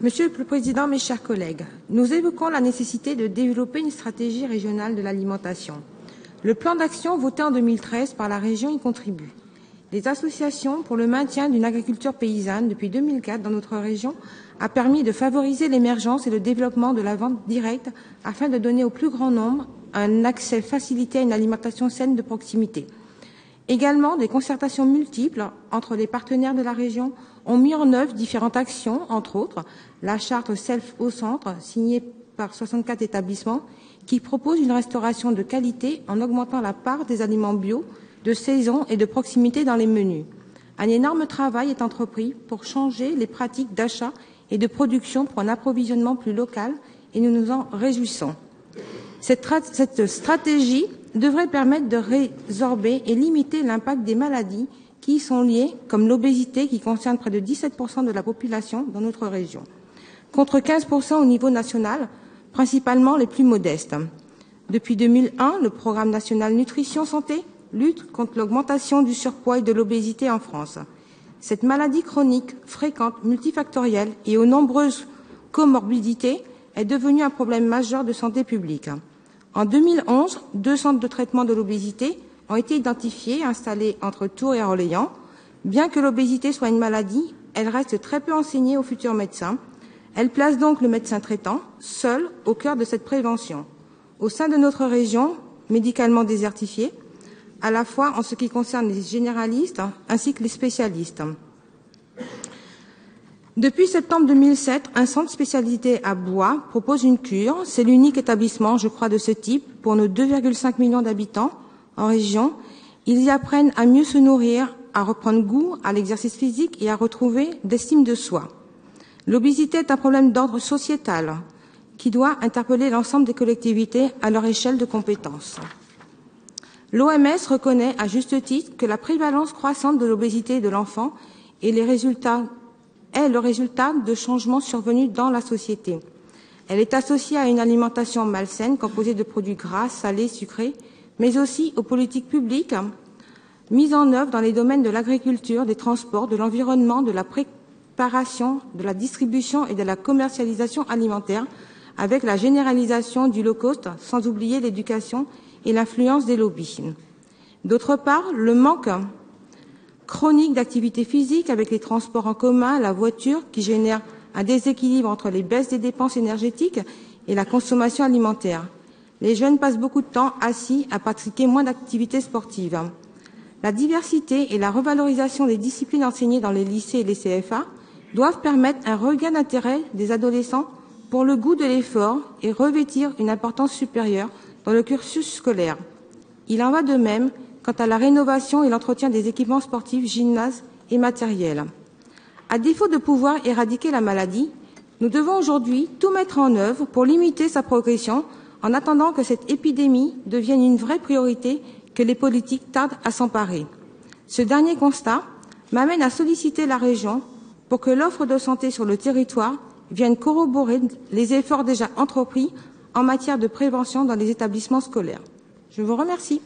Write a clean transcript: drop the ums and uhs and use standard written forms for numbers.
Monsieur le Président, mes chers collègues, nous évoquons la nécessité de développer une stratégie régionale de l'alimentation. Le plan d'action voté en 2013 par la région y contribue. Les associations pour le maintien d'une agriculture paysanne depuis 2004 dans notre région a permis de favoriser l'émergence et le développement de la vente directe afin de donner au plus grand nombre un accès facilité à une alimentation saine de proximité. Également, des concertations multiples entre les partenaires de la région ont mis en œuvre différentes actions, entre autres la charte Self au centre, signée par 64 établissements, qui propose une restauration de qualité en augmentant la part des aliments bio, de saison et de proximité dans les menus. Un énorme travail est entrepris pour changer les pratiques d'achat et de production pour un approvisionnement plus local et nous nous en réjouissons. Cette stratégie devrait permettre de résorber et limiter l'impact des maladies qui y sont liées, comme l'obésité qui concerne près de 17% de la population dans notre région, contre 15% au niveau national, principalement les plus modestes. Depuis 2001, le programme national Nutrition Santé lutte contre l'augmentation du surpoids et de l'obésité en France. Cette maladie chronique, fréquente, multifactorielle et aux nombreuses comorbidités est devenue un problème majeur de santé publique. En 2011, 2 centres de traitement de l'obésité ont été identifiés et installés entre Tours et Orléans. Bien que l'obésité soit une maladie, elle reste très peu enseignée aux futurs médecins. Elle place donc le médecin traitant, seul, au cœur de cette prévention. Au sein de notre région, médicalement désertifiée, à la fois en ce qui concerne les généralistes ainsi que les spécialistes. Depuis septembre 2007, un centre spécialisé à Blois propose une cure. C'est l'unique établissement, je crois, de ce type pour nos 2,5 millions d'habitants en région. Ils y apprennent à mieux se nourrir, à reprendre goût à l'exercice physique et à retrouver d'estime de soi. L'obésité est un problème d'ordre sociétal qui doit interpeller l'ensemble des collectivités à leur échelle de compétences. L'OMS reconnaît à juste titre que la prévalence croissante de l'obésité de l'enfant est le résultat de changements survenus dans la société. Elle est associée à une alimentation malsaine composée de produits gras, salés, sucrés, mais aussi aux politiques publiques mises en œuvre dans les domaines de l'agriculture, des transports, de l'environnement, de la préparation, de la distribution et de la commercialisation alimentaire, avec la généralisation du low-cost, sans oublier l'éducation et l'influence des lobbies. D'autre part, le manque chronique d'activité physique avec les transports en commun, la voiture, qui génère un déséquilibre entre les baisses des dépenses énergétiques et la consommation alimentaire. Les jeunes passent beaucoup de temps assis à pratiquer moins d'activités sportives. La diversité et la revalorisation des disciplines enseignées dans les lycées et les CFA doivent permettre un regain d'intérêt des adolescents pour le goût de l'effort et revêtir une importance supérieure dans le cursus scolaire. Il en va de même quant à la rénovation et l'entretien des équipements sportifs, gymnases et matériels. À défaut de pouvoir éradiquer la maladie, nous devons aujourd'hui tout mettre en œuvre pour limiter sa progression en attendant que cette épidémie devienne une vraie priorité que les politiques tardent à s'emparer. Ce dernier constat m'amène à solliciter la région pour que l'offre de santé sur le territoire vienne corroborer les efforts déjà entrepris en matière de prévention dans les établissements scolaires. Je vous remercie.